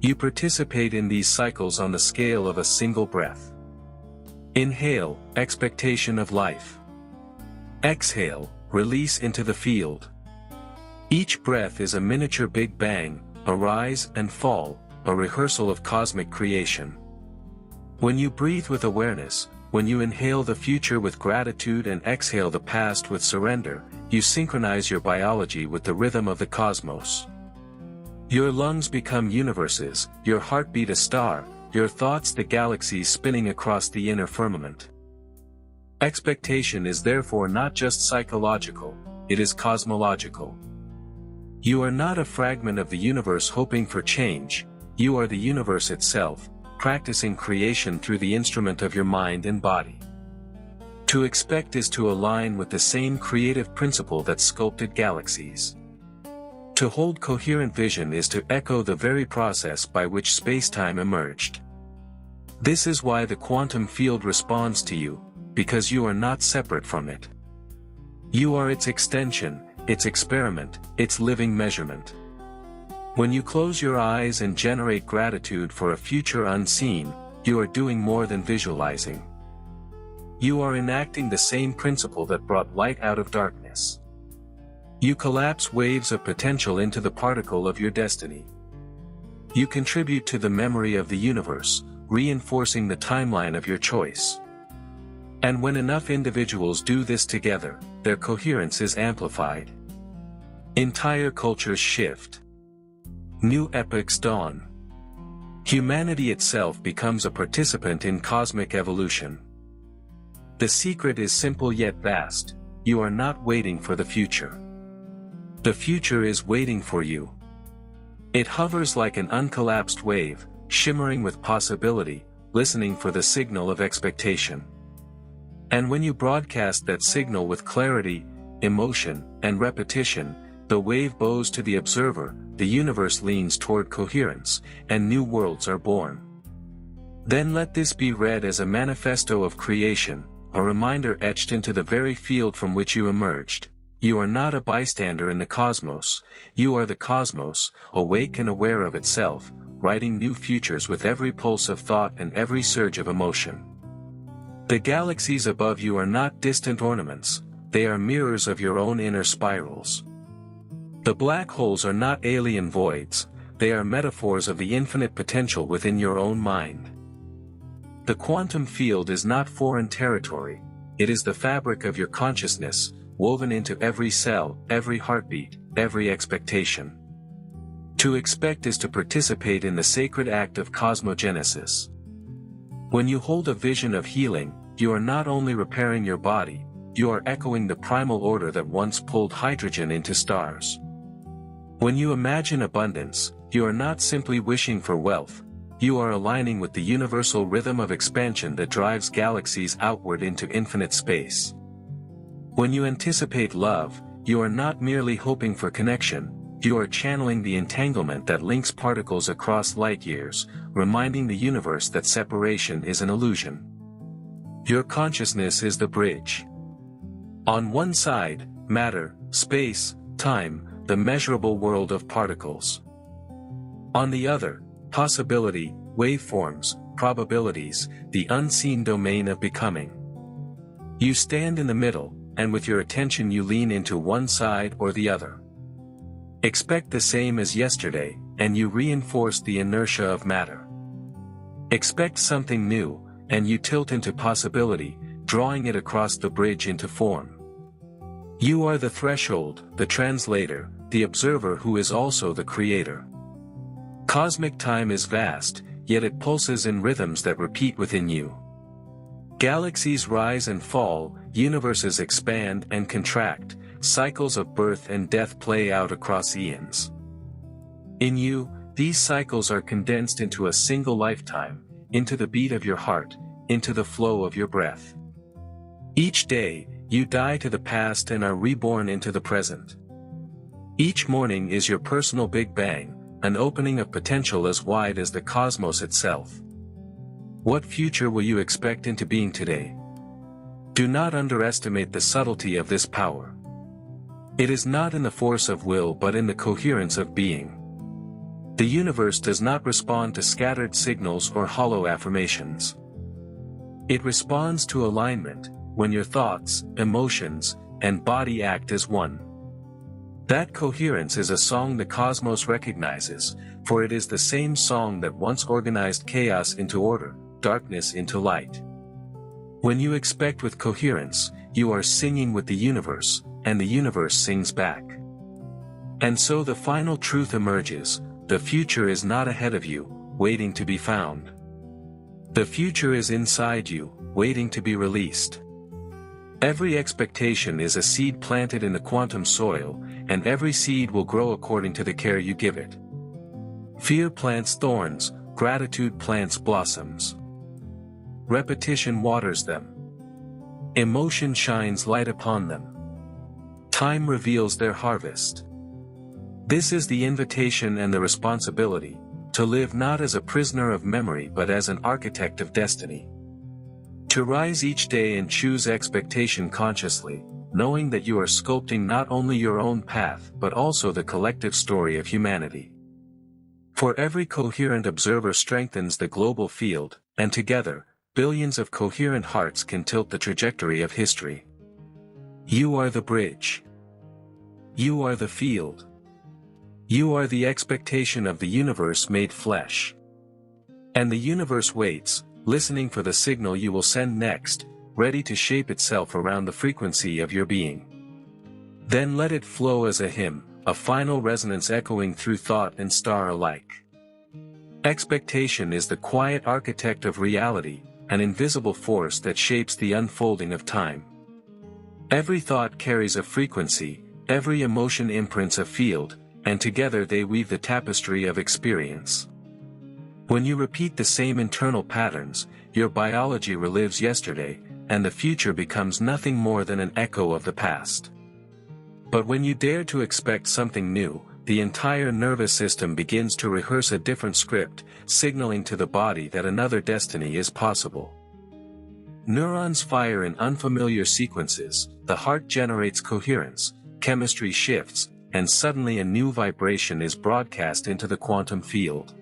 S1: You participate in these cycles on the scale of a single breath. Inhale, expectation of life. Exhale, release into the field. Each breath is a miniature Big Bang, a rise and fall, a rehearsal of cosmic creation. When you breathe with awareness, when you inhale the future with gratitude and exhale the past with surrender, you synchronize your biology with the rhythm of the cosmos. Your lungs become universes, your heartbeat a star, your thoughts the galaxies spinning across the inner firmament. Expectation is therefore not just psychological, it is cosmological. You are not a fragment of the universe hoping for change, you are the universe itself, practicing creation through the instrument of your mind and body. To expect is to align with the same creative principle that sculpted galaxies. To hold coherent vision is to echo the very process by which space-time emerged. This is why the quantum field responds to you, because you are not separate from it. You are its extension, its experiment, its living measurement. When you close your eyes and generate gratitude for a future unseen, you are doing more than visualizing. You are enacting the same principle that brought light out of darkness. You collapse waves of potential into the particle of your destiny. You contribute to the memory of the universe, reinforcing the timeline of your choice. And when enough individuals do this together, their coherence is amplified. Entire cultures shift. New epochs dawn. Humanity itself becomes a participant in cosmic evolution. The secret is simple yet vast: you are not waiting for the future. The future is waiting for you. It hovers like an uncollapsed wave, shimmering with possibility, listening for the signal of expectation. And when you broadcast that signal with clarity, emotion, and repetition, the wave bows to the observer, the universe leans toward coherence, and new worlds are born. Then let this be read as a manifesto of creation, a reminder etched into the very field from which you emerged. You are not a bystander in the cosmos, you are the cosmos, awake and aware of itself, writing new futures with every pulse of thought and every surge of emotion. The galaxies above you are not distant ornaments, they are mirrors of your own inner spirals. The black holes are not alien voids, they are metaphors of the infinite potential within your own mind. The quantum field is not foreign territory, it is the fabric of your consciousness, woven into every cell, every heartbeat, every expectation. To expect is to participate in the sacred act of cosmogenesis. When you hold a vision of healing, you are not only repairing your body, you are echoing the primal order that once pulled hydrogen into stars. When you imagine abundance, you are not simply wishing for wealth, you are aligning with the universal rhythm of expansion that drives galaxies outward into infinite space. When you anticipate love, you are not merely hoping for connection, You are channeling the entanglement that links particles across light years, reminding the universe that separation is an illusion. Your consciousness is the bridge. On one side, matter, space, time, the measurable world of particles. On the other, possibility, waveforms, probabilities, the unseen domain of becoming. You stand in the middle, and with your attention you lean into one side or the other. Expect the same as yesterday, and you reinforce the inertia of matter. Expect something new, and you tilt into possibility, drawing it across the bridge into form. You are the threshold, the translator, the observer who is also the creator. Cosmic time is vast, yet it pulses in rhythms that repeat within you. Galaxies rise and fall, universes expand and contract, cycles of birth and death play out across eons. In you, these cycles are condensed into a single lifetime, into the beat of your heart, into the flow of your breath. Each day, you die to the past and are reborn into the present. Each morning is your personal Big Bang, an opening of potential as wide as the cosmos itself. What future will you expect into being today? Do not underestimate the subtlety of this power. It is not in the force of will but in the coherence of being. The universe does not respond to scattered signals or hollow affirmations. It responds to alignment, when your thoughts, emotions, and body act as one. That coherence is a song the cosmos recognizes, for it is the same song that once organized chaos into order, darkness into light. When you expect with coherence, you are singing with the universe, and the universe sings back. And so the final truth emerges: the future is not ahead of you, waiting to be found. The future is inside you, waiting to be released. Every expectation is a seed planted in the quantum soil, and every seed will grow according to the care you give it. Fear plants thorns, gratitude plants blossoms. Repetition waters them. Emotion shines light upon them. Time reveals their harvest. This is the invitation and the responsibility, to live not as a prisoner of memory but as an architect of destiny. To rise each day and choose expectation consciously, knowing that you are sculpting not only your own path but also the collective story of humanity. For every coherent observer strengthens the global field, and together, billions of coherent hearts can tilt the trajectory of history. You are the bridge. You are the field. You are the expectation of the universe made flesh. And the universe waits, listening for the signal you will send next, ready to shape itself around the frequency of your being. Then let it flow as a hymn, a final resonance echoing through thought and star alike. Expectation is the quiet architect of reality, an invisible force that shapes the unfolding of time. Every thought carries a frequency, every emotion imprints a field, and together they weave the tapestry of experience. When you repeat the same internal patterns, your biology relives yesterday, and the future becomes nothing more than an echo of the past. But when you dare to expect something new, the entire nervous system begins to rehearse a different script, signaling to the body that another destiny is possible. Neurons fire in unfamiliar sequences, the heart generates coherence, chemistry shifts, and suddenly a new vibration is broadcast into the quantum field.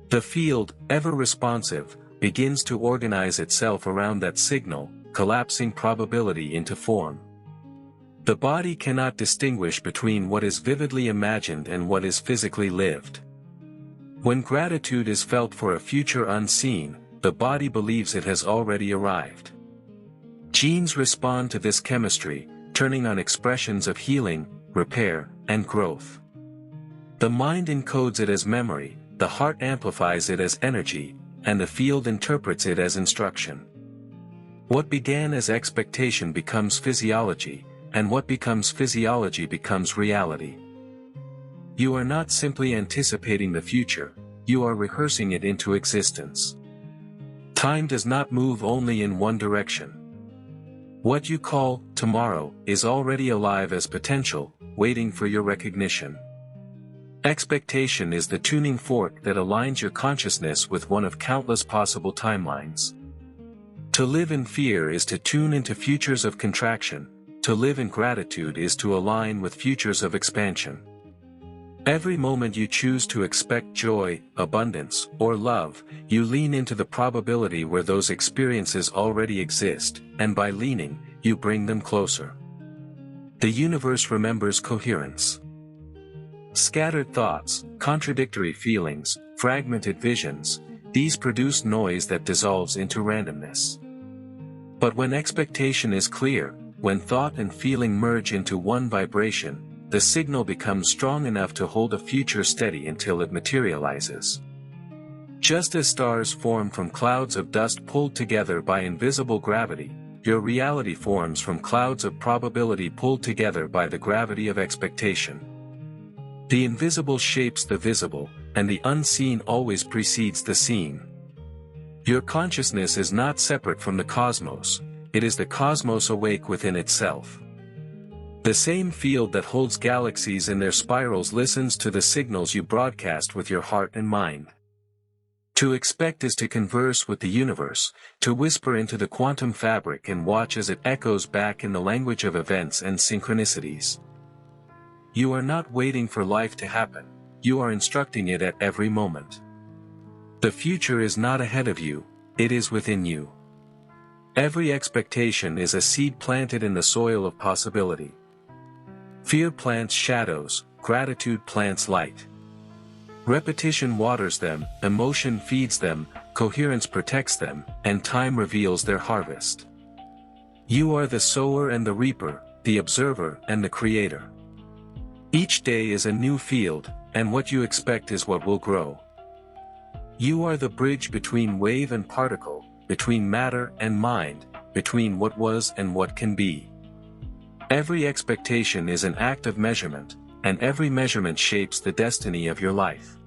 S1: The field, ever responsive, begins to organize itself around that signal, collapsing probability into form. The body cannot distinguish between what is vividly imagined and what is physically lived. When gratitude is felt for a future unseen, the body believes it has already arrived. Genes respond to this chemistry, turning on expressions of healing, repair, and growth. The mind encodes it as memory, the heart amplifies it as energy, and the field interprets it as instruction. What began as expectation becomes physiology, and what becomes physiology becomes reality. You are not simply anticipating the future, you are rehearsing it into existence. Time does not move only in one direction. What you call tomorrow is already alive as potential, waiting for your recognition. Expectation is the tuning fork that aligns your consciousness with one of countless possible timelines. To live in fear is to tune into futures of contraction. To live in gratitude is to align with futures of expansion. Every moment you choose to expect joy, abundance, or love, you lean into the probability where those experiences already exist, and by leaning, you bring them closer. The universe remembers coherence. Scattered thoughts, contradictory feelings, fragmented visions, these produce noise that dissolves into randomness. But when expectation is clear, when thought and feeling merge into one vibration, the signal becomes strong enough to hold a future steady until it materializes. Just as stars form from clouds of dust pulled together by invisible gravity, your reality forms from clouds of probability pulled together by the gravity of expectation. The invisible shapes the visible, and the unseen always precedes the seen. Your consciousness is not separate from the cosmos, it is the cosmos awake within itself. The same field that holds galaxies in their spirals listens to the signals you broadcast with your heart and mind. To expect is to converse with the universe, to whisper into the quantum fabric and watch as it echoes back in the language of events and synchronicities. You are not waiting for life to happen, you are instructing it at every moment. The future is not ahead of you, it is within you. Every expectation is a seed planted in the soil of possibility. Fear plants shadows, gratitude plants light. Repetition waters them, emotion feeds them, coherence protects them, and time reveals their harvest. You are the sower and the reaper, the observer and the creator. Each day is a new field, and what you expect is what will grow. You are the bridge between wave and particle, between matter and mind, between what was and what can be. Every expectation is an act of measurement, and every measurement shapes the destiny of your life.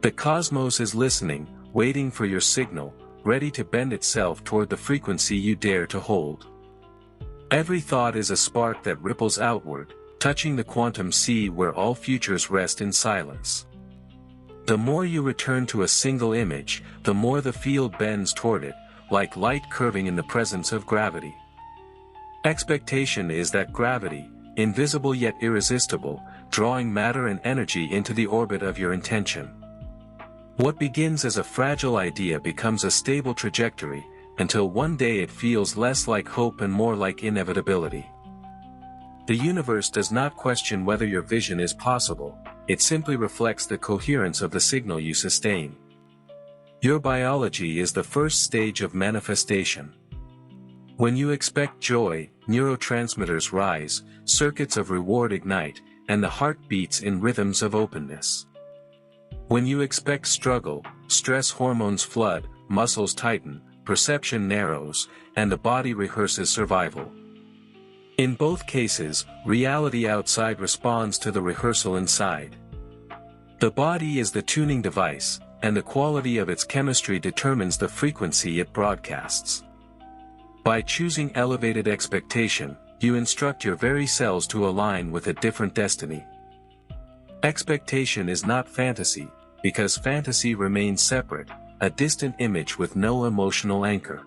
S1: The cosmos is listening, waiting for your signal, ready to bend itself toward the frequency you dare to hold. Every thought is a spark that ripples outward, touching the quantum sea where all futures rest in silence. The more you return to a single image, the more the field bends toward it, like light curving in the presence of gravity. Expectation is that gravity, invisible yet irresistible, drawing matter and energy into the orbit of your intention. What begins as a fragile idea becomes a stable trajectory, until one day it feels less like hope and more like inevitability. The universe does not question whether your vision is possible, it simply reflects the coherence of the signal you sustain. Your biology is the first stage of manifestation. When you expect joy, neurotransmitters rise, circuits of reward ignite, and the heart beats in rhythms of openness. When you expect struggle, stress hormones flood, muscles tighten, perception narrows, and the body rehearses survival. In both cases, reality outside responds to the rehearsal inside. The body is the tuning device, and the quality of its chemistry determines the frequency it broadcasts. By choosing elevated expectation, you instruct your very cells to align with a different destiny. Expectation is not fantasy, because fantasy remains separate, a distant image with no emotional anchor.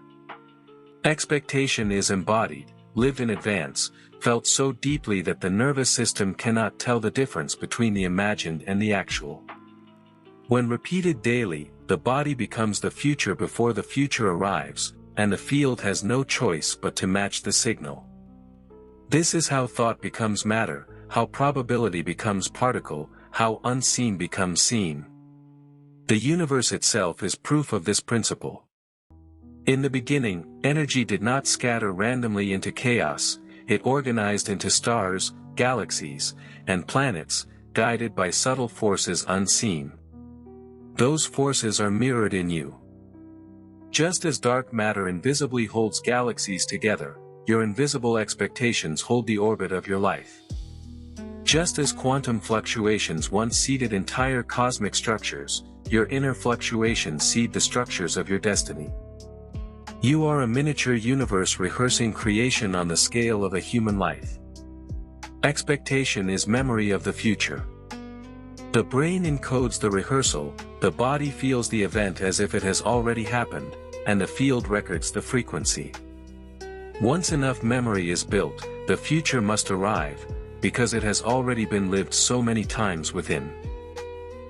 S1: Expectation is embodied, lived in advance, felt so deeply that the nervous system cannot tell the difference between the imagined and the actual. When repeated daily, the body becomes the future before the future arrives, and the field has no choice but to match the signal. This is how thought becomes matter, how probability becomes particle, how unseen becomes seen. The universe itself is proof of this principle. In the beginning, energy did not scatter randomly into chaos, it organized into stars, galaxies, and planets, guided by subtle forces unseen. Those forces are mirrored in you. Just as dark matter invisibly holds galaxies together, your invisible expectations hold the orbit of your life. Just as quantum fluctuations once seeded entire cosmic structures, your inner fluctuations seed the structures of your destiny. You are a miniature universe rehearsing creation on the scale of a human life. Expectation is memory of the future. The brain encodes the rehearsal, the body feels the event as if it has already happened, and the field records the frequency. Once enough memory is built, the future must arrive, because it has already been lived so many times within.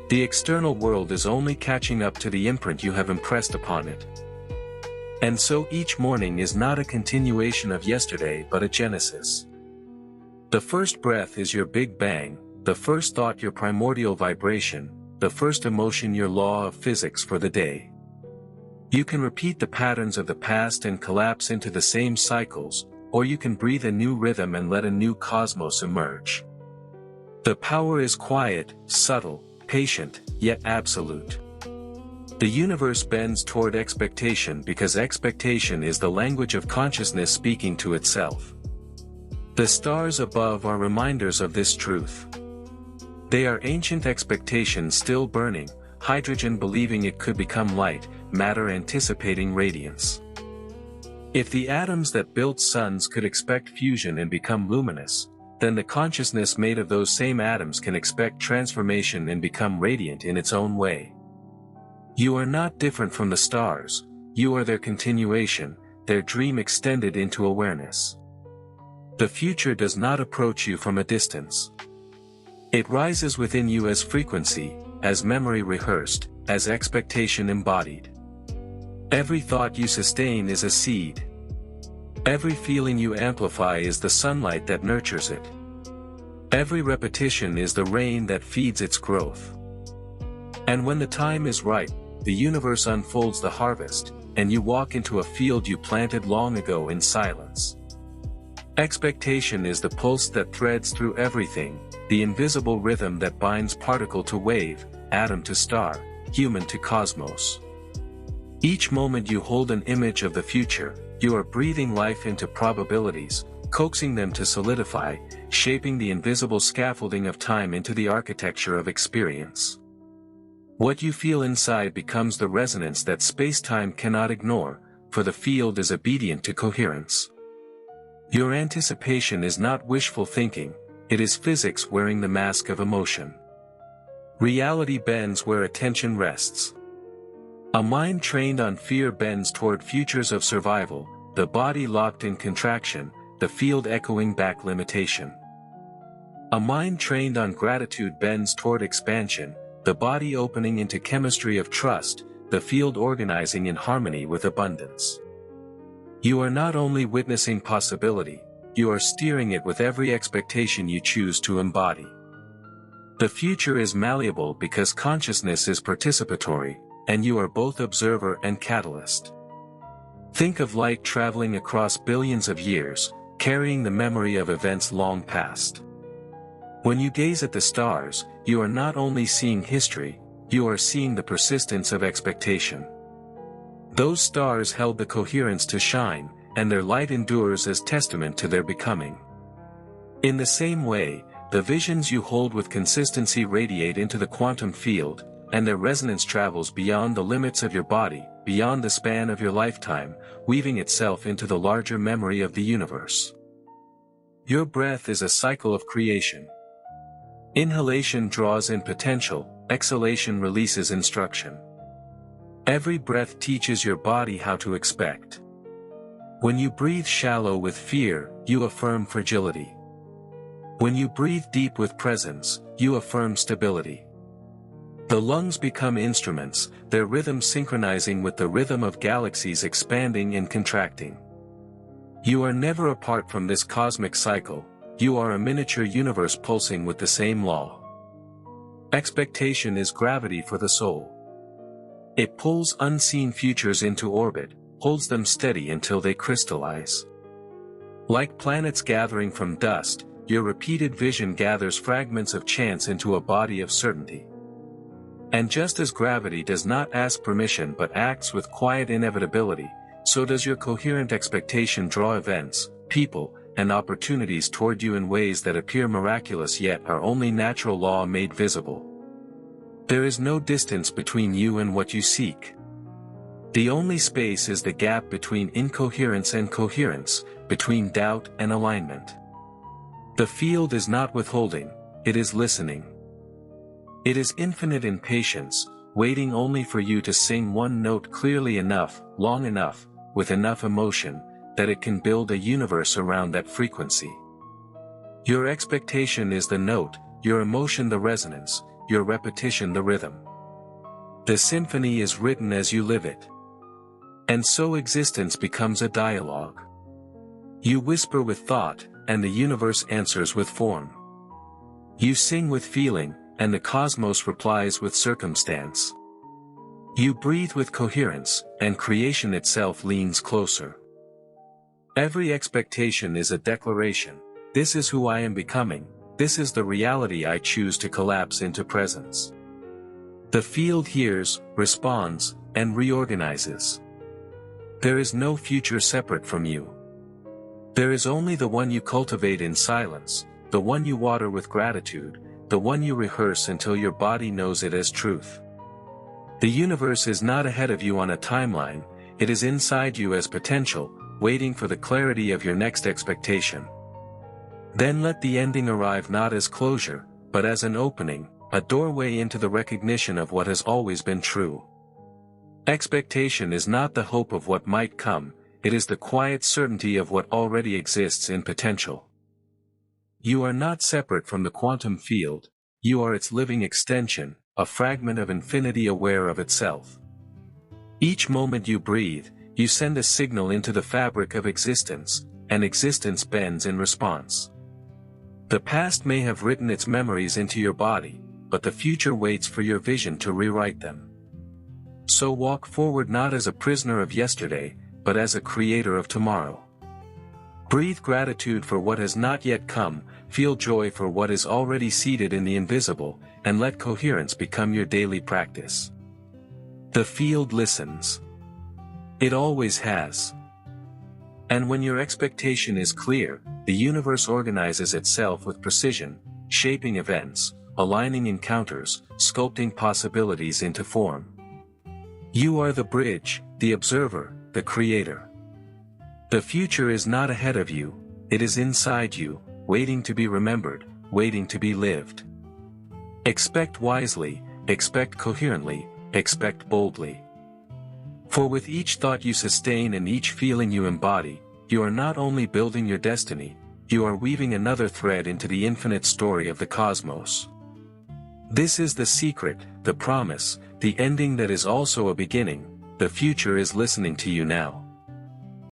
S1: The external world is only catching up to the imprint you have impressed upon it. And so each morning is not a continuation of yesterday but a genesis. The first breath is your Big Bang, the first thought your primordial vibration, the first emotion your law of physics for the day. You can repeat the patterns of the past and collapse into the same cycles, or you can breathe a new rhythm and let a new cosmos emerge. The power is quiet, subtle, patient, yet absolute. The universe bends toward expectation because expectation is the language of consciousness speaking to itself. The stars above are reminders of this truth. They are ancient expectations still burning, hydrogen believing it could become light, matter anticipating radiance. If the atoms that built suns could expect fusion and become luminous, then the consciousness made of those same atoms can expect transformation and become radiant in its own way. You are not different from the stars, you are their continuation, their dream extended into awareness. The future does not approach you from a distance. It rises within you as frequency, as memory rehearsed, as expectation embodied. Every thought you sustain is a seed. Every feeling you amplify is the sunlight that nurtures it. Every repetition is the rain that feeds its growth. And when the time is right, the universe unfolds the harvest, and you walk into a field you planted long ago in silence. Expectation is the pulse that threads through everything, the invisible rhythm that binds particle to wave, atom to star, human to cosmos. Each moment you hold an image of the future, you are breathing life into probabilities, coaxing them to solidify, shaping the invisible scaffolding of time into the architecture of experience. What you feel inside becomes the resonance that space-time cannot ignore, for the field is obedient to coherence. Your anticipation is not wishful thinking, it is physics wearing the mask of emotion. Reality bends where attention rests. A mind trained on fear bends toward futures of survival, the body locked in contraction, the field echoing back limitation. A mind trained on gratitude bends toward expansion, the body opening into chemistry of trust, the field organizing in harmony with abundance. You are not only witnessing possibility, you are steering it with every expectation you choose to embody. The future is malleable because consciousness is participatory, and you are both observer and catalyst. Think of light traveling across billions of years, carrying the memory of events long past. When you gaze at the stars, you are not only seeing history, you are seeing the persistence of expectation. Those stars held the coherence to shine, and their light endures as testament to their becoming. In the same way, the visions you hold with consistency radiate into the quantum field, and their resonance travels beyond the limits of your body, beyond the span of your lifetime, weaving itself into the larger memory of the universe. Your breath is a cycle of creation. Inhalation draws in potential, exhalation releases instruction. Every breath teaches your body how to expect. When you breathe shallow with fear, you affirm fragility. When you breathe deep with presence, you affirm stability. The lungs become instruments, their rhythm synchronizing with the rhythm of galaxies expanding and contracting. You are never apart from this cosmic cycle, you are a miniature universe pulsing with the same law. Expectation is gravity for the soul. It pulls unseen futures into orbit, holds them steady until they crystallize. Like planets gathering from dust, your repeated vision gathers fragments of chance into a body of certainty. And just as gravity does not ask permission but acts with quiet inevitability, so does your coherent expectation draw events, people, and opportunities toward you in ways that appear miraculous yet are only natural law made visible. There is no distance between you and what you seek. The only space is the gap between incoherence and coherence, between doubt and alignment. The field is not withholding, it is listening. It is infinite in patience, waiting only for you to sing one note clearly enough, long enough, with enough emotion, that it can build a universe around that frequency. Your expectation is the note, your emotion the resonance, your repetition the rhythm. The symphony is written as you live it. And so existence becomes a dialogue. You whisper with thought, and the universe answers with form. You sing with feeling, and the cosmos replies with circumstance. You breathe with coherence, and creation itself leans closer. Every expectation is a declaration. This is who I am becoming, this is the reality I choose to collapse into presence. The field hears, responds, and reorganizes. There is no future separate from you. There is only the one you cultivate in silence, the one you water with gratitude, the one you rehearse until your body knows it as truth. The universe is not ahead of you on a timeline, it is inside you as potential, waiting for the clarity of your next expectation. Then let the ending arrive not as closure, but as an opening, a doorway into the recognition of what has always been true. Expectation is not the hope of what might come, it is the quiet certainty of what already exists in potential. You are not separate from the quantum field, you are its living extension, a fragment of infinity aware of itself. Each moment you breathe, you send a signal into the fabric of existence, and existence bends in response. The past may have written its memories into your body, but the future waits for your vision to rewrite them. So walk forward not as a prisoner of yesterday, but as a creator of tomorrow. Breathe gratitude for what has not yet come, feel joy for what is already seated in the invisible, and let coherence become your daily practice. The field listens. It always has. And when your expectation is clear, the universe organizes itself with precision, shaping events, aligning encounters, sculpting possibilities into form. You are the bridge, the observer, the creator. The future is not ahead of you, it is inside you, waiting to be remembered, waiting to be lived. Expect wisely, expect coherently, expect boldly. For with each thought you sustain and each feeling you embody, you are not only building your destiny, you are weaving another thread into the infinite story of the cosmos. This is the secret, the promise, the ending that is also a beginning. The future is listening to you now.